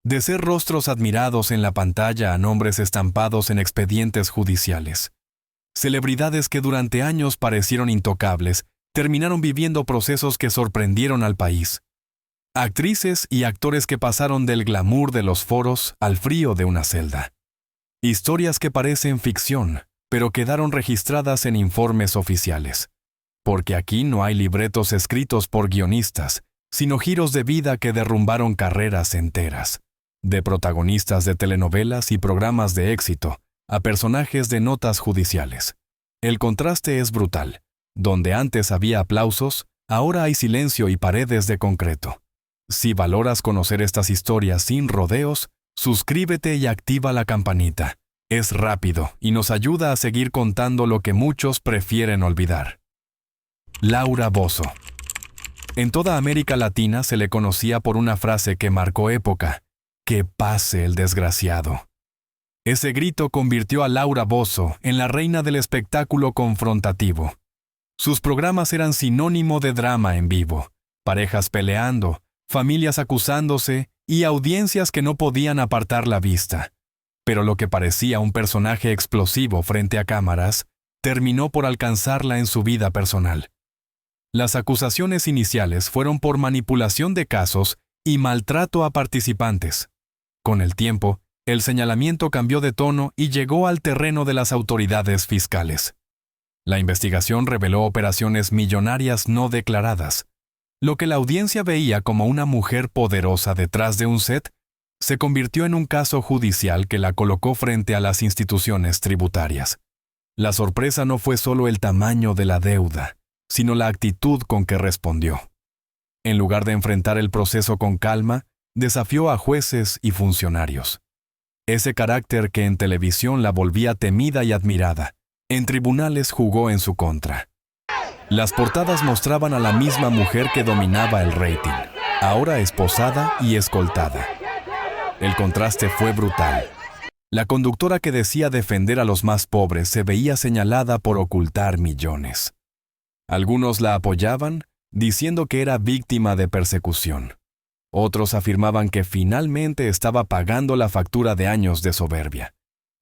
de ser rostros admirados en la pantalla a nombres estampados en expedientes judiciales. Celebridades que durante años parecieron intocables, terminaron viviendo procesos que sorprendieron al país. Actrices y actores que pasaron del glamour de los foros al frío de una celda. Historias que parecen ficción, pero quedaron registradas en informes oficiales. Porque aquí no hay libretos escritos por guionistas, sino giros de vida que derrumbaron carreras enteras. De protagonistas de telenovelas y programas de éxito, a personajes de notas judiciales. El contraste es brutal. Donde antes había aplausos, ahora hay silencio y paredes de concreto. Si valoras conocer estas historias sin rodeos, suscríbete y activa la campanita. Es rápido y nos ayuda a seguir contando lo que muchos prefieren olvidar. Laura Bozzo. En toda América Latina se le conocía por una frase que marcó época: «Que pase el desgraciado». Ese grito convirtió a Laura Bozzo en la reina del espectáculo confrontativo. Sus programas eran sinónimo de drama en vivo, parejas peleando, familias acusándose y audiencias que no podían apartar la vista. Pero lo que parecía un personaje explosivo frente a cámaras, terminó por alcanzarla en su vida personal. Las acusaciones iniciales fueron por manipulación de casos y maltrato a participantes. Con el tiempo, el señalamiento cambió de tono y llegó al terreno de las autoridades fiscales. La investigación reveló operaciones millonarias no declaradas. Lo que la audiencia veía como una mujer poderosa detrás de un set, se convirtió en un caso judicial que la colocó frente a las instituciones tributarias. La sorpresa no fue solo el tamaño de la deuda, sino la actitud con que respondió. En lugar de enfrentar el proceso con calma, desafió a jueces y funcionarios. Ese carácter que en televisión la volvía temida y admirada, en tribunales jugó en su contra. Las portadas mostraban a la misma mujer que dominaba el rating, ahora esposada y escoltada. El contraste fue brutal. La conductora que decía defender a los más pobres se veía señalada por ocultar millones. Algunos la apoyaban, diciendo que era víctima de persecución. Otros afirmaban que finalmente estaba pagando la factura de años de soberbia.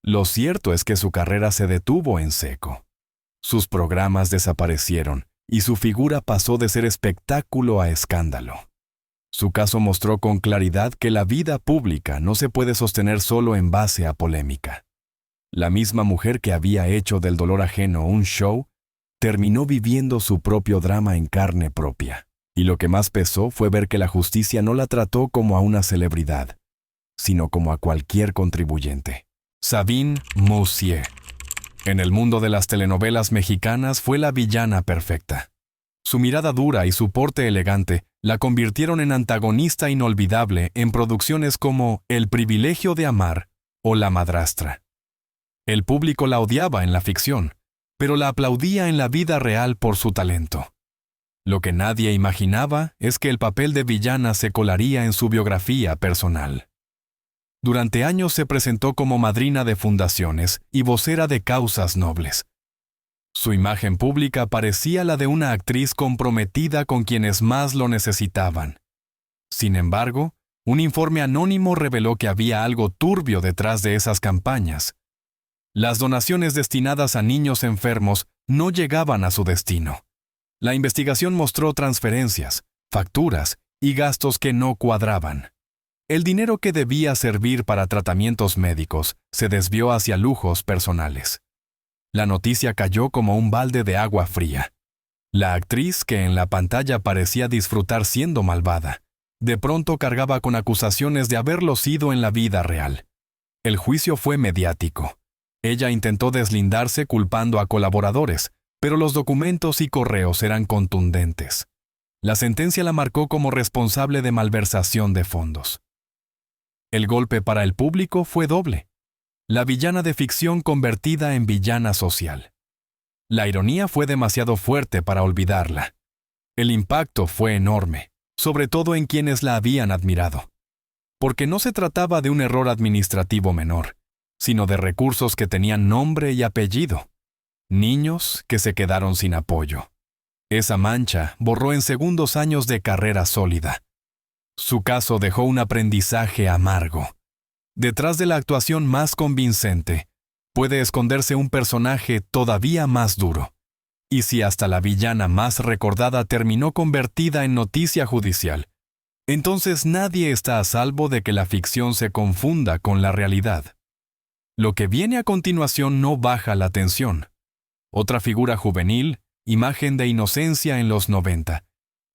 Lo cierto es que su carrera se detuvo en seco. Sus programas desaparecieron y su figura pasó de ser espectáculo a escándalo. Su caso mostró con claridad que la vida pública no se puede sostener solo en base a polémica. La misma mujer que había hecho del dolor ajeno un show, terminó viviendo su propio drama en carne propia. Y lo que más pesó fue ver que la justicia no la trató como a una celebridad, sino como a cualquier contribuyente. Sabine Moussier. En el mundo de las telenovelas mexicanas fue la villana perfecta. Su mirada dura y su porte elegante la convirtieron en antagonista inolvidable en producciones como El privilegio de amar o La madrastra. El público la odiaba en la ficción, pero la aplaudía en la vida real por su talento. Lo que nadie imaginaba es que el papel de villana se colaría en su biografía personal. Durante años se presentó como madrina de fundaciones y vocera de causas nobles. Su imagen pública parecía la de una actriz comprometida con quienes más lo necesitaban. Sin embargo, un informe anónimo reveló que había algo turbio detrás de esas campañas. Las donaciones destinadas a niños enfermos no llegaban a su destino. La investigación mostró transferencias, facturas y gastos que no cuadraban. El dinero que debía servir para tratamientos médicos se desvió hacia lujos personales. La noticia cayó como un balde de agua fría. La actriz, que en la pantalla parecía disfrutar siendo malvada, de pronto cargaba con acusaciones de haberlo sido en la vida real. El juicio fue mediático. Ella intentó deslindarse culpando a colaboradores, pero los documentos y correos eran contundentes. La sentencia la marcó como responsable de malversación de fondos. El golpe para el público fue doble. La villana de ficción convertida en villana social. La ironía fue demasiado fuerte para olvidarla. El impacto fue enorme, sobre todo en quienes la habían admirado. Porque no se trataba de un error administrativo menor, sino de recursos que tenían nombre y apellido. Niños que se quedaron sin apoyo. Esa mancha borró en segundos años de carrera sólida. Su caso dejó un aprendizaje amargo. Detrás de la actuación más convincente, puede esconderse un personaje todavía más duro. Y si hasta la villana más recordada terminó convertida en noticia judicial, entonces nadie está a salvo de que la ficción se confunda con la realidad. Lo que viene a continuación no baja la tensión. Otra figura juvenil, imagen de inocencia en los 90,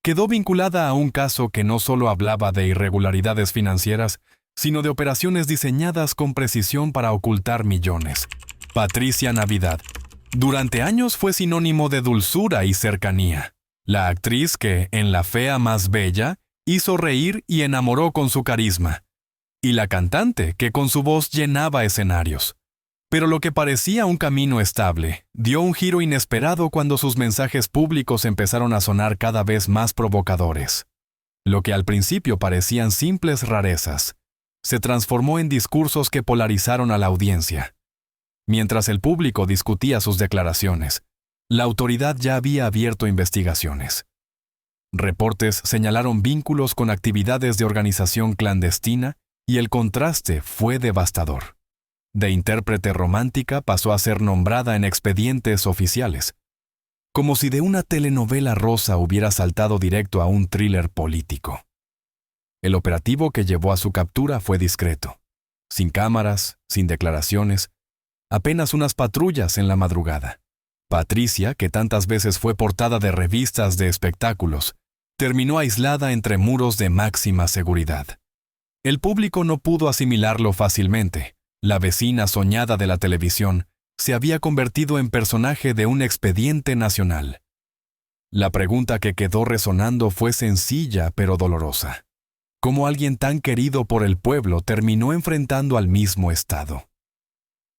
quedó vinculada a un caso que no solo hablaba de irregularidades financieras, sino de operaciones diseñadas con precisión para ocultar millones. Patricia Navidad. Durante años fue sinónimo de dulzura y cercanía. La actriz que, en La fea más bella, hizo reír y enamoró con su carisma. Y la cantante que con su voz llenaba escenarios. Pero lo que parecía un camino estable, dio un giro inesperado cuando sus mensajes públicos empezaron a sonar cada vez más provocadores. Lo que al principio parecían simples rarezas, se transformó en discursos que polarizaron a la audiencia. Mientras el público discutía sus declaraciones, la autoridad ya había abierto investigaciones. Reportes señalaron vínculos con actividades de organización clandestina y el contraste fue devastador. De intérprete romántica pasó a ser nombrada en expedientes oficiales, como si de una telenovela rosa hubiera saltado directo a un thriller político. El operativo que llevó a su captura fue discreto, sin cámaras, sin declaraciones, apenas unas patrullas en la madrugada. Patricia, que tantas veces fue portada de revistas de espectáculos, terminó aislada entre muros de máxima seguridad. El público no pudo asimilarlo fácilmente. La vecina soñada de la televisión se había convertido en personaje de un expediente nacional. La pregunta que quedó resonando fue sencilla pero dolorosa. ¿Cómo alguien tan querido por el pueblo terminó enfrentando al mismo Estado?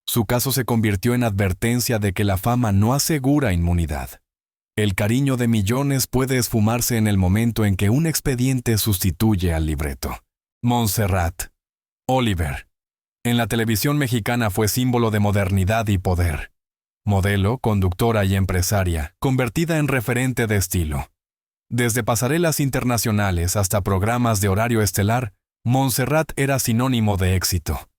Su caso se convirtió en advertencia de que la fama no asegura inmunidad. El cariño de millones puede esfumarse en el momento en que un expediente sustituye al libreto. Montserrat. Oliver. En la televisión mexicana fue símbolo de modernidad y poder. Modelo, conductora y empresaria, convertida en referente de estilo. Desde pasarelas internacionales hasta programas de horario estelar, Montserrat era sinónimo de éxito.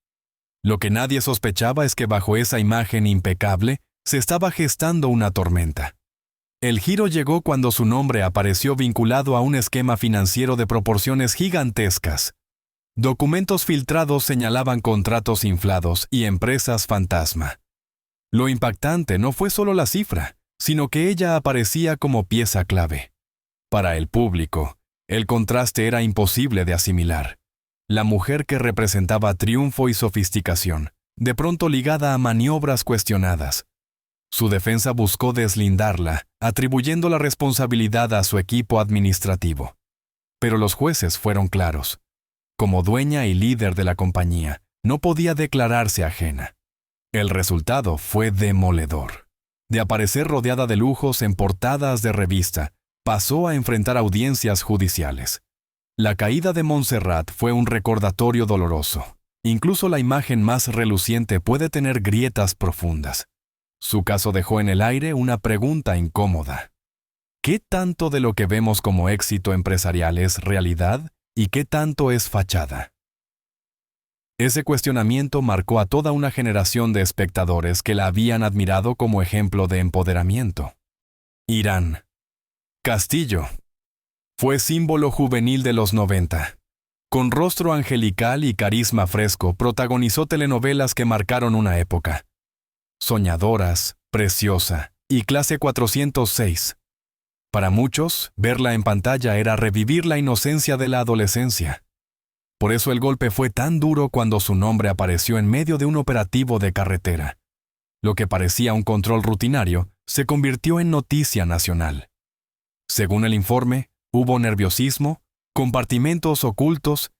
Lo que nadie sospechaba es que bajo esa imagen impecable se estaba gestando una tormenta. El giro llegó cuando su nombre apareció vinculado a un esquema financiero de proporciones gigantescas. Documentos filtrados señalaban contratos inflados y empresas fantasma. Lo impactante no fue solo la cifra, sino que ella aparecía como pieza clave. Para el público, el contraste era imposible de asimilar. La mujer que representaba triunfo y sofisticación, de pronto ligada a maniobras cuestionadas. Su defensa buscó deslindarla, atribuyendo la responsabilidad a su equipo administrativo. Pero los jueces fueron claros. Como dueña y líder de la compañía, no podía declararse ajena. El resultado fue demoledor. De aparecer rodeada de lujos en portadas de revista, pasó a enfrentar audiencias judiciales. La caída de Montserrat fue un recordatorio doloroso. Incluso la imagen más reluciente puede tener grietas profundas. Su caso dejó en el aire una pregunta incómoda. ¿Qué tanto de lo que vemos como éxito empresarial es realidad y qué tanto es fachada? Ese cuestionamiento marcó a toda una generación de espectadores que la habían admirado como ejemplo de empoderamiento. Irán. Castillo. Fue símbolo juvenil de los 90. Con rostro angelical y carisma fresco, protagonizó telenovelas que marcaron una época. Soñadoras, Preciosa y Clase 406. Para muchos, verla en pantalla era revivir la inocencia de la adolescencia. Por eso el golpe fue tan duro cuando su nombre apareció en medio de un operativo de carretera. Lo que parecía un control rutinario se convirtió en noticia nacional. Según el informe, hubo nerviosismo, compartimentos ocultos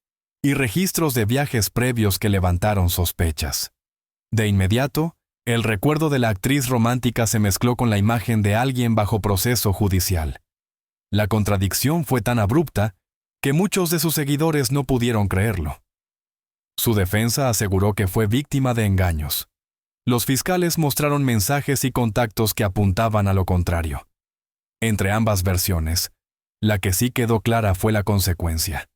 y registros de viajes previos que levantaron sospechas. De inmediato, el recuerdo de la actriz romántica se mezcló con la imagen de alguien bajo proceso judicial. La contradicción fue tan abrupta que muchos de sus seguidores no pudieron creerlo. Su defensa aseguró que fue víctima de engaños. Los fiscales mostraron mensajes y contactos que apuntaban a lo contrario. Entre ambas versiones, la que sí quedó clara fue la consecuencia.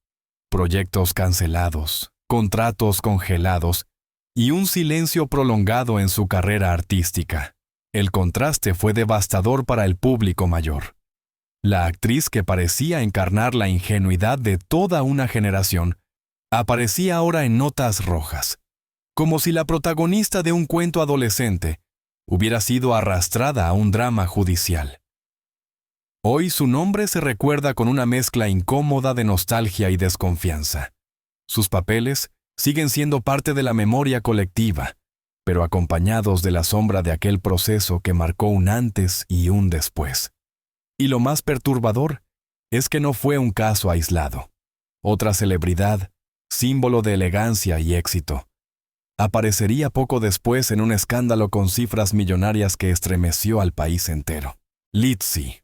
proyectos cancelados, contratos congelados y un silencio prolongado en su carrera artística. El contraste fue devastador para el público mayor. La actriz que parecía encarnar la ingenuidad de toda una generación aparecía ahora en notas rojas, como si la protagonista de un cuento adolescente hubiera sido arrastrada a un drama judicial. Hoy su nombre se recuerda con una mezcla incómoda de nostalgia y desconfianza. Sus papeles siguen siendo parte de la memoria colectiva, pero acompañados de la sombra de aquel proceso que marcó un antes y un después. Y lo más perturbador es que no fue un caso aislado. Otra celebridad, símbolo de elegancia y éxito, aparecería poco después en un escándalo con cifras millonarias que estremeció al país entero. Litzy.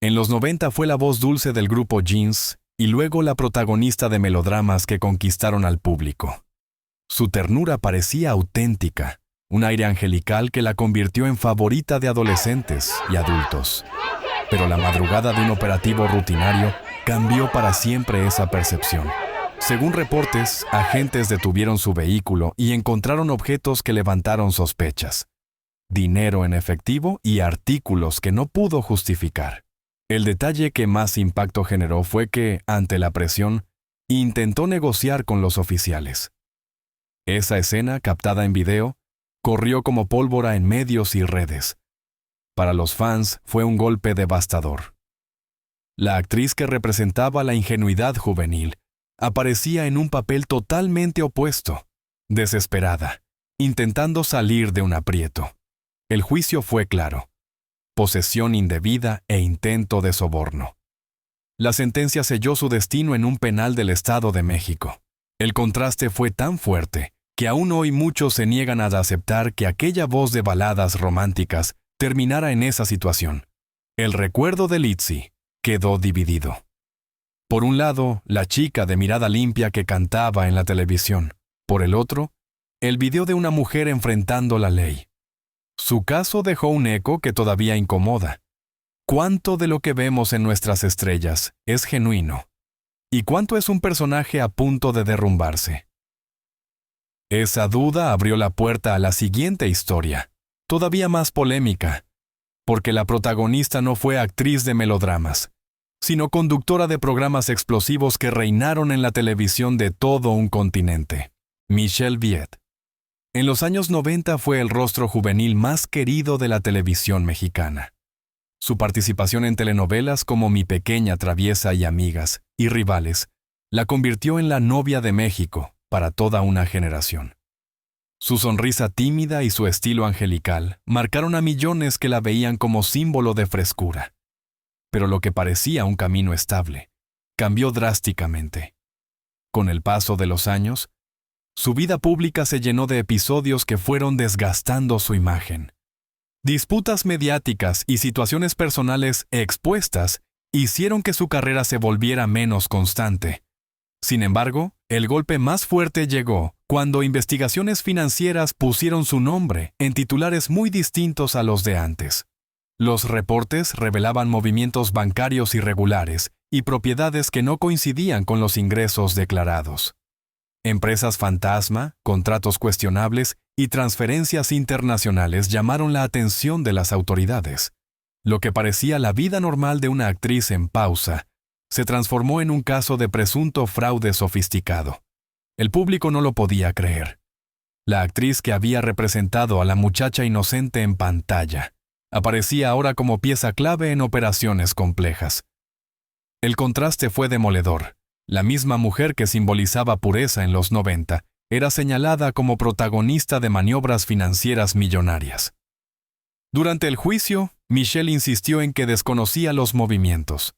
En los 90 fue la voz dulce del grupo Jeans y luego la protagonista de melodramas que conquistaron al público. Su ternura parecía auténtica, un aire angelical que la convirtió en favorita de adolescentes y adultos. Pero la madrugada de un operativo rutinario cambió para siempre esa percepción. Según reportes, agentes detuvieron su vehículo y encontraron objetos que levantaron sospechas. Dinero en efectivo y artículos que no pudo justificar. El detalle que más impacto generó fue que, ante la presión, intentó negociar con los oficiales. Esa escena, captada en video, corrió como pólvora en medios y redes. Para los fans fue un golpe devastador. La actriz que representaba la ingenuidad juvenil aparecía en un papel totalmente opuesto, desesperada, intentando salir de un aprieto. El juicio fue claro: posesión indebida e intento de soborno. La sentencia selló su destino en un penal del Estado de México. El contraste fue tan fuerte que aún hoy muchos se niegan a aceptar que aquella voz de baladas románticas terminara en esa situación. El recuerdo de Litzy quedó dividido. Por un lado, la chica de mirada limpia que cantaba en la televisión. Por el otro, el video de una mujer enfrentando la ley. Su caso dejó un eco que todavía incomoda. ¿Cuánto de lo que vemos en nuestras estrellas es genuino? ¿Y cuánto es un personaje a punto de derrumbarse? Esa duda abrió la puerta a la siguiente historia, todavía más polémica, porque la protagonista no fue actriz de melodramas, sino conductora de programas explosivos que reinaron en la televisión de todo un continente. Michelle Viet. En los años 90 fue el rostro juvenil más querido de la televisión mexicana. Su participación en telenovelas como Mi Pequeña Traviesa y Amigas y Rivales la convirtió en la novia de México para toda una generación. Su sonrisa tímida y su estilo angelical marcaron a millones que la veían como símbolo de frescura. Pero lo que parecía un camino estable cambió drásticamente. Con el paso de los años, su vida pública se llenó de episodios que fueron desgastando su imagen. Disputas mediáticas y situaciones personales expuestas hicieron que su carrera se volviera menos constante. Sin embargo, el golpe más fuerte llegó cuando investigaciones financieras pusieron su nombre en titulares muy distintos a los de antes. Los reportes revelaban movimientos bancarios irregulares y propiedades que no coincidían con los ingresos declarados. Empresas fantasma, contratos cuestionables y transferencias internacionales llamaron la atención de las autoridades. Lo que parecía la vida normal de una actriz en pausa se transformó en un caso de presunto fraude sofisticado. El público no lo podía creer. La actriz que había representado a la muchacha inocente en pantalla aparecía ahora como pieza clave en operaciones complejas. El contraste fue demoledor. La misma mujer que simbolizaba pureza en los 90 era señalada como protagonista de maniobras financieras millonarias. Durante el juicio, Michelle insistió en que desconocía los movimientos,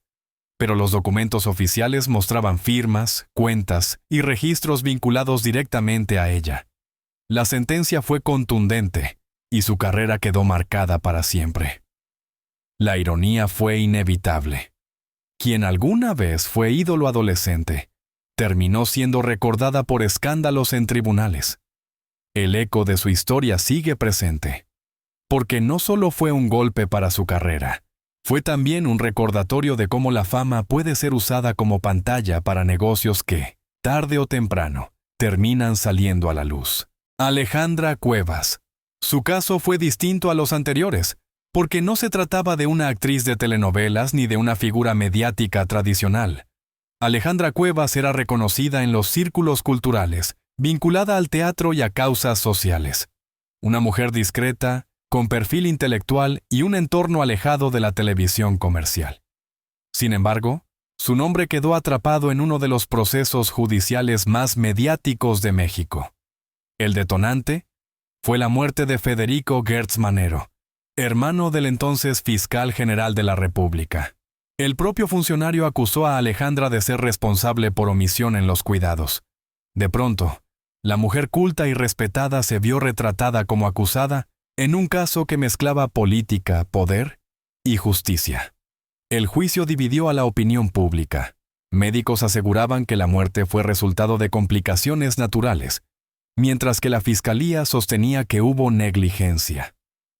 pero los documentos oficiales mostraban firmas, cuentas y registros vinculados directamente a ella. La sentencia fue contundente y su carrera quedó marcada para siempre. La ironía fue inevitable. Quien alguna vez fue ídolo adolescente, terminó siendo recordada por escándalos en tribunales. El eco de su historia sigue presente, porque no solo fue un golpe para su carrera, fue también un recordatorio de cómo la fama puede ser usada como pantalla para negocios que, tarde o temprano, terminan saliendo a la luz. Alejandra Cuevas. Su caso fue distinto a los anteriores, porque no se trataba de una actriz de telenovelas ni de una figura mediática tradicional. Alejandra Cuevas era reconocida en los círculos culturales, vinculada al teatro y a causas sociales. Una mujer discreta, con perfil intelectual y un entorno alejado de la televisión comercial. Sin embargo, su nombre quedó atrapado en uno de los procesos judiciales más mediáticos de México. El detonante fue la muerte de Federico Gertz Manero, hermano del entonces fiscal general de la República. El propio funcionario acusó a Alejandra de ser responsable por omisión en los cuidados. De pronto, la mujer culta y respetada se vio retratada como acusada en un caso que mezclaba política, poder y justicia. El juicio dividió a la opinión pública. Médicos aseguraban que la muerte fue resultado de complicaciones naturales, mientras que la fiscalía sostenía que hubo negligencia.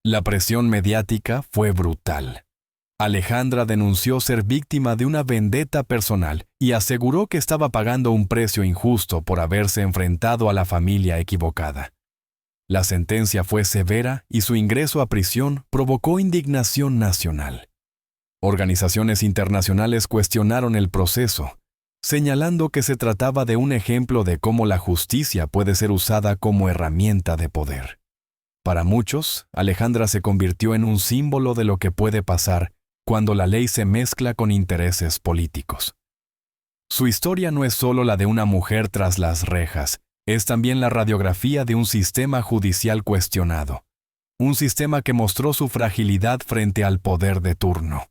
La presión mediática fue brutal. Alejandra denunció ser víctima de una vendetta personal y aseguró que estaba pagando un precio injusto por haberse enfrentado a la familia equivocada. La sentencia fue severa y su ingreso a prisión provocó indignación nacional. Organizaciones internacionales cuestionaron el proceso, señalando que se trataba de un ejemplo de cómo la justicia puede ser usada como herramienta de poder. Para muchos, Alejandra se convirtió en un símbolo de lo que puede pasar cuando la ley se mezcla con intereses políticos. Su historia no es solo la de una mujer tras las rejas, es también la radiografía de un sistema judicial cuestionado, un sistema que mostró su fragilidad frente al poder de turno.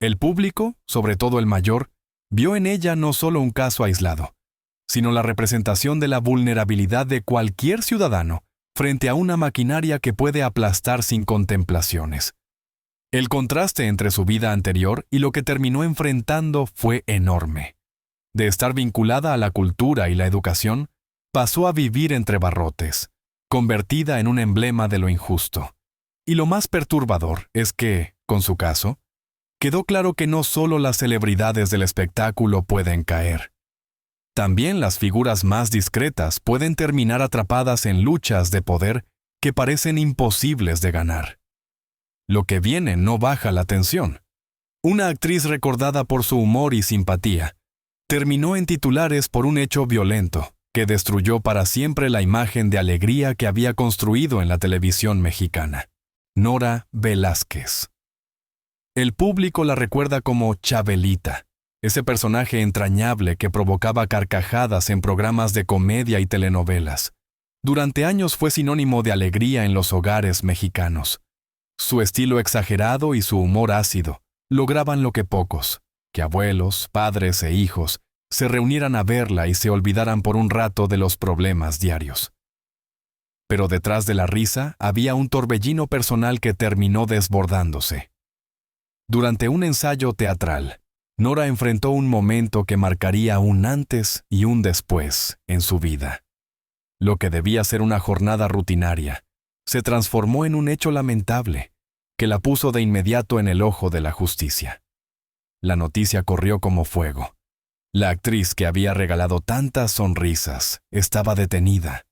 El público, sobre todo el mayor, vio en ella no solo un caso aislado, sino la representación de la vulnerabilidad de cualquier ciudadano frente a una maquinaria que puede aplastar sin contemplaciones. El contraste entre su vida anterior y lo que terminó enfrentando fue enorme. De estar vinculada a la cultura y la educación, pasó a vivir entre barrotes, convertida en un emblema de lo injusto. Y lo más perturbador es que, con su caso, quedó claro que no solo las celebridades del espectáculo pueden caer. También las figuras más discretas pueden terminar atrapadas en luchas de poder que parecen imposibles de ganar. Lo que viene no baja la tensión. Una actriz recordada por su humor y simpatía terminó en titulares por un hecho violento que destruyó para siempre la imagen de alegría que había construido en la televisión mexicana. Nora Velázquez. El público la recuerda como Chabelita, ese personaje entrañable que provocaba carcajadas en programas de comedia y telenovelas. Durante años fue sinónimo de alegría en los hogares mexicanos. Su estilo exagerado y su humor ácido lograban lo que pocos, que abuelos, padres e hijos se reunieran a verla y se olvidaran por un rato de los problemas diarios. Pero detrás de la risa había un torbellino personal que terminó desbordándose. Durante un ensayo teatral, Nora enfrentó un momento que marcaría un antes y un después en su vida. Lo que debía ser una jornada rutinaria se transformó en un hecho lamentable que la puso de inmediato en el ojo de la justicia. La noticia corrió como fuego. La actriz que había regalado tantas sonrisas estaba detenida.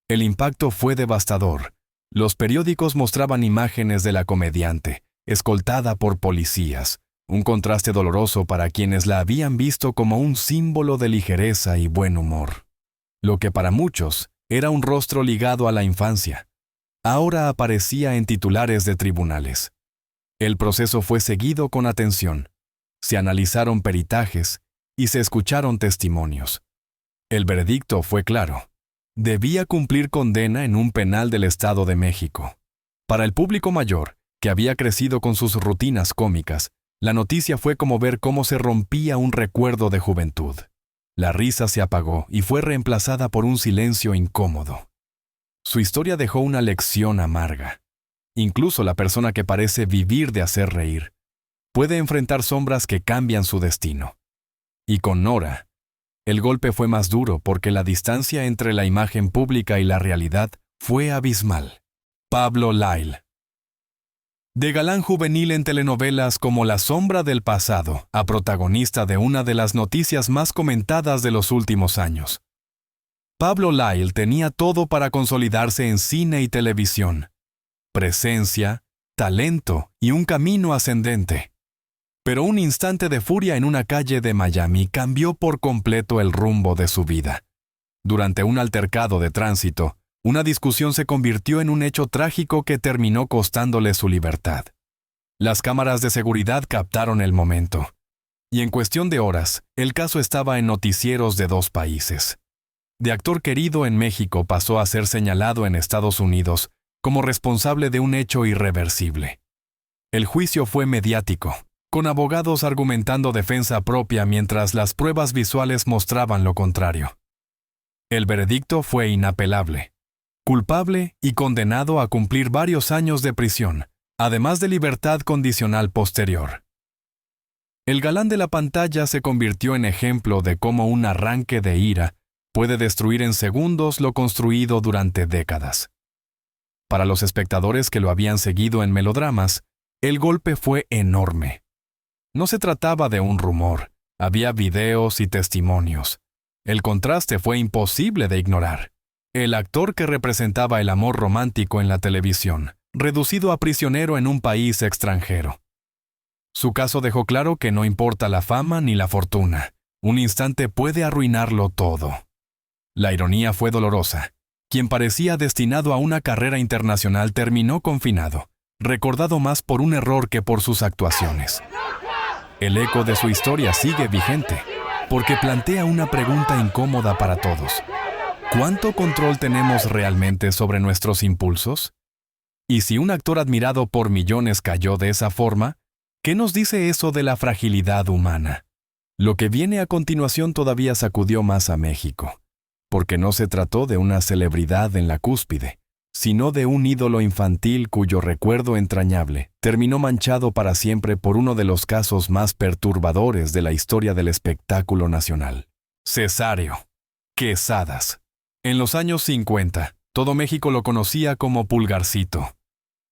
El impacto fue devastador. Los periódicos mostraban imágenes de la comediante, escoltada por policías, un contraste doloroso para quienes la habían visto como un símbolo de ligereza y buen humor. Lo que para muchos era un rostro ligado a la infancia, ahora aparecía en titulares de tribunales. El proceso fue seguido con atención. Se analizaron peritajes y se escucharon testimonios. El veredicto fue claro. Debía cumplir condena en un penal del Estado de México. Para el público mayor, que había crecido con sus rutinas cómicas, la noticia fue como ver cómo se rompía un recuerdo de juventud. La risa se apagó y fue reemplazada por un silencio incómodo. Su historia dejó una lección amarga. Incluso la persona que parece vivir de hacer reír puede enfrentar sombras que cambian su destino. Y con Nora, el golpe fue más duro porque la distancia entre la imagen pública y la realidad fue abismal. Pablo Lyle. De galán juvenil en telenovelas como La sombra del pasado, a protagonista de una de las noticias más comentadas de los últimos años. Pablo Lyle tenía todo para consolidarse en cine y televisión. Presencia, talento y un camino ascendente. Pero un instante de furia en una calle de Miami cambió por completo el rumbo de su vida. Durante un altercado de tránsito, una discusión se convirtió en un hecho trágico que terminó costándole su libertad. Las cámaras de seguridad captaron el momento. Y en cuestión de horas, el caso estaba en noticieros de 2 países. De actor querido en México pasó a ser señalado en Estados Unidos como responsable de un hecho irreversible. El juicio fue mediático, con abogados argumentando defensa propia mientras las pruebas visuales mostraban lo contrario. El veredicto fue inapelable. Culpable y condenado a cumplir varios años de prisión, además de libertad condicional posterior. El galán de la pantalla se convirtió en ejemplo de cómo un arranque de ira puede destruir en segundos lo construido durante décadas. Para los espectadores que lo habían seguido en melodramas, el golpe fue enorme. No se trataba de un rumor, había videos y testimonios. El contraste fue imposible de ignorar. El actor que representaba el amor romántico en la televisión, reducido a prisionero en un país extranjero. Su caso dejó claro que no importa la fama ni la fortuna, un instante puede arruinarlo todo. La ironía fue dolorosa. Quien parecía destinado a una carrera internacional terminó confinado, recordado más por un error que por sus actuaciones. El eco de su historia sigue vigente, porque plantea una pregunta incómoda para todos. ¿Cuánto control tenemos realmente sobre nuestros impulsos? Y si un actor admirado por millones cayó de esa forma, ¿qué nos dice eso de la fragilidad humana? Lo que viene a continuación todavía sacudió más a México, porque no se trató de una celebridad en la cúspide, sino de un ídolo infantil cuyo recuerdo entrañable terminó manchado para siempre por uno de los casos más perturbadores de la historia del espectáculo nacional. Cesáreo Quesadas. En los años 50, todo México lo conocía como Pulgarcito.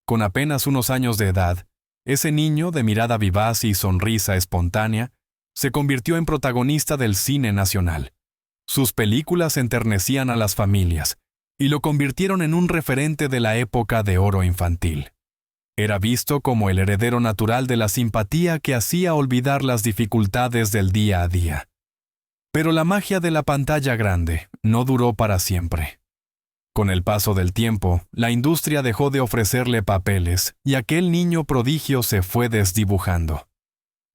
Con apenas unos años de edad, ese niño de mirada vivaz y sonrisa espontánea se convirtió en protagonista del cine nacional. Sus películas enternecían a las familias y lo convirtieron en un referente de la época de oro infantil. Era visto como el heredero natural de la simpatía que hacía olvidar las dificultades del día a día. Pero la magia de la pantalla grande no duró para siempre. Con el paso del tiempo, la industria dejó de ofrecerle papeles y aquel niño prodigio se fue desdibujando.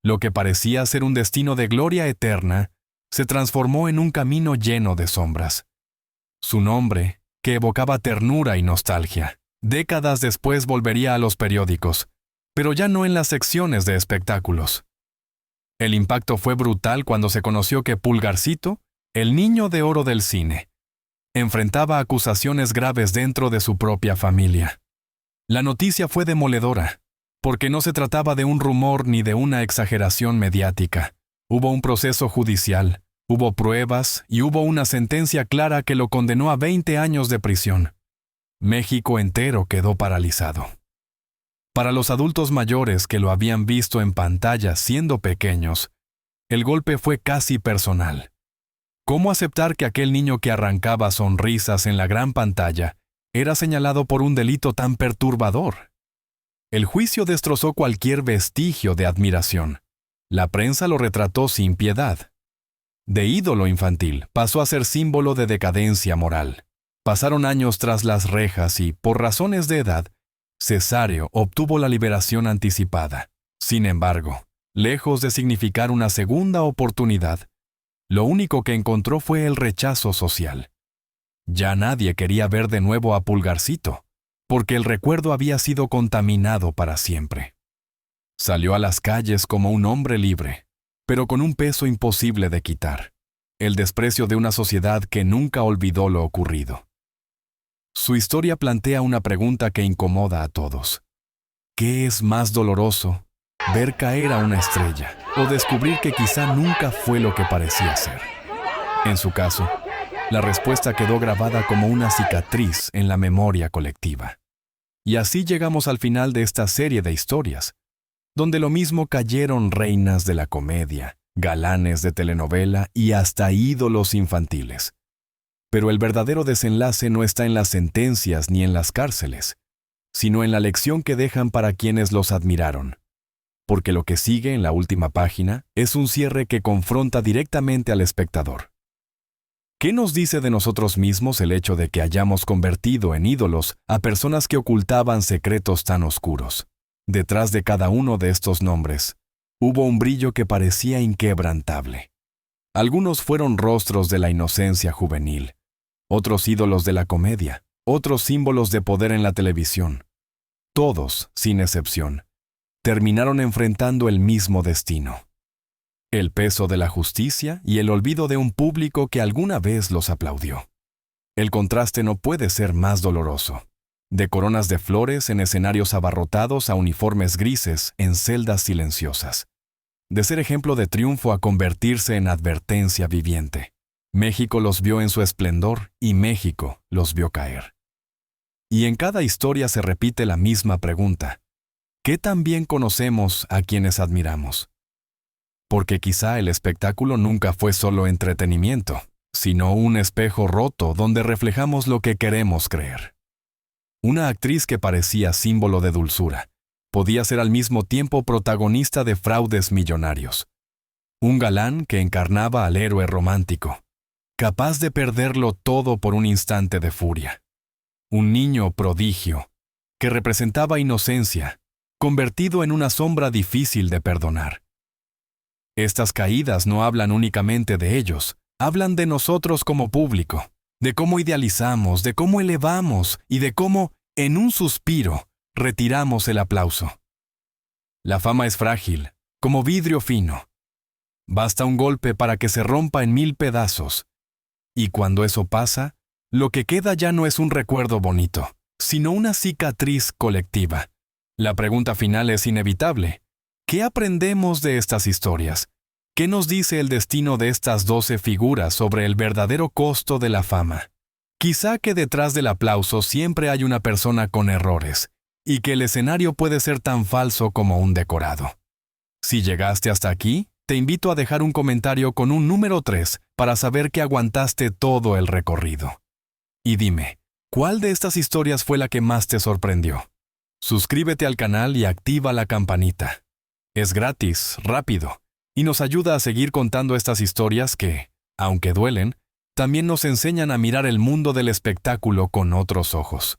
Lo que parecía ser un destino de gloria eterna, se transformó en un camino lleno de sombras. Su nombre, que evocaba ternura y nostalgia, décadas después volvería a los periódicos, pero ya no en las secciones de espectáculos. El impacto fue brutal cuando se conoció que Pulgarcito, el niño de oro del cine, enfrentaba acusaciones graves dentro de su propia familia. La noticia fue demoledora, porque no se trataba de un rumor ni de una exageración mediática. Hubo un proceso judicial, hubo pruebas y hubo una sentencia clara que lo condenó a 20 años de prisión. México entero quedó paralizado. Para los adultos mayores que lo habían visto en pantalla siendo pequeños, el golpe fue casi personal. ¿Cómo aceptar que aquel niño que arrancaba sonrisas en la gran pantalla era señalado por un delito tan perturbador? El juicio destrozó cualquier vestigio de admiración. La prensa lo retrató sin piedad. De ídolo infantil pasó a ser símbolo de decadencia moral. Pasaron años tras las rejas y, por razones de edad, Cesáreo obtuvo la liberación anticipada. Sin embargo, lejos de significar una segunda oportunidad, lo único que encontró fue el rechazo social. Ya nadie quería ver de nuevo a Pulgarcito, porque el recuerdo había sido contaminado para siempre. Salió a las calles como un hombre libre, pero con un peso imposible de quitar, el desprecio de una sociedad que nunca olvidó lo ocurrido. Su historia plantea una pregunta que incomoda a todos. ¿Qué es más doloroso, ver caer a una estrella o descubrir que quizá nunca fue lo que parecía ser? En su caso, la respuesta quedó grabada como una cicatriz en la memoria colectiva. Y así llegamos al final de esta serie de historias, donde lo mismo cayeron reinas de la comedia, galanes de telenovela y hasta ídolos infantiles. Pero el verdadero desenlace no está en las sentencias ni en las cárceles, sino en la lección que dejan para quienes los admiraron. Porque lo que sigue en la última página es un cierre que confronta directamente al espectador. ¿Qué nos dice de nosotros mismos el hecho de que hayamos convertido en ídolos a personas que ocultaban secretos tan oscuros? Detrás de cada uno de estos nombres, hubo un brillo que parecía inquebrantable. Algunos fueron rostros de la inocencia juvenil, otros ídolos de la comedia, otros símbolos de poder en la televisión. Todos, sin excepción, terminaron enfrentando el mismo destino: el peso de la justicia y el olvido de un público que alguna vez los aplaudió. El contraste no puede ser más doloroso. De coronas de flores en escenarios abarrotados a uniformes grises en celdas silenciosas. De ser ejemplo de triunfo a convertirse en advertencia viviente. México los vio en su esplendor y México los vio caer. Y en cada historia se repite la misma pregunta: ¿qué tan bien conocemos a quienes admiramos? Porque quizá el espectáculo nunca fue solo entretenimiento, sino un espejo roto donde reflejamos lo que queremos creer. Una actriz que parecía símbolo de dulzura, podía ser al mismo tiempo protagonista de fraudes millonarios. Un galán que encarnaba al héroe romántico, capaz de perderlo todo por un instante de furia. Un niño prodigio, que representaba inocencia, convertido en una sombra difícil de perdonar. Estas caídas no hablan únicamente de ellos, hablan de nosotros como público, de cómo idealizamos, de cómo elevamos y de cómo, en un suspiro, retiramos el aplauso. La fama es frágil, como vidrio fino. Basta un golpe para que se rompa en 1000 pedazos. Y cuando eso pasa, lo que queda ya no es un recuerdo bonito, sino una cicatriz colectiva. La pregunta final es inevitable. ¿Qué aprendemos de estas historias? ¿Qué nos dice el destino de estas 12 figuras sobre el verdadero costo de la fama? Quizá que detrás del aplauso siempre hay una persona con errores, y que el escenario puede ser tan falso como un decorado. Si llegaste hasta aquí, te invito a dejar un comentario con un número 3 para saber que aguantaste todo el recorrido. Y dime, ¿cuál de estas historias fue la que más te sorprendió? Suscríbete al canal y activa la campanita. Es gratis, rápido, y nos ayuda a seguir contando estas historias que, aunque duelen, también nos enseñan a mirar el mundo del espectáculo con otros ojos.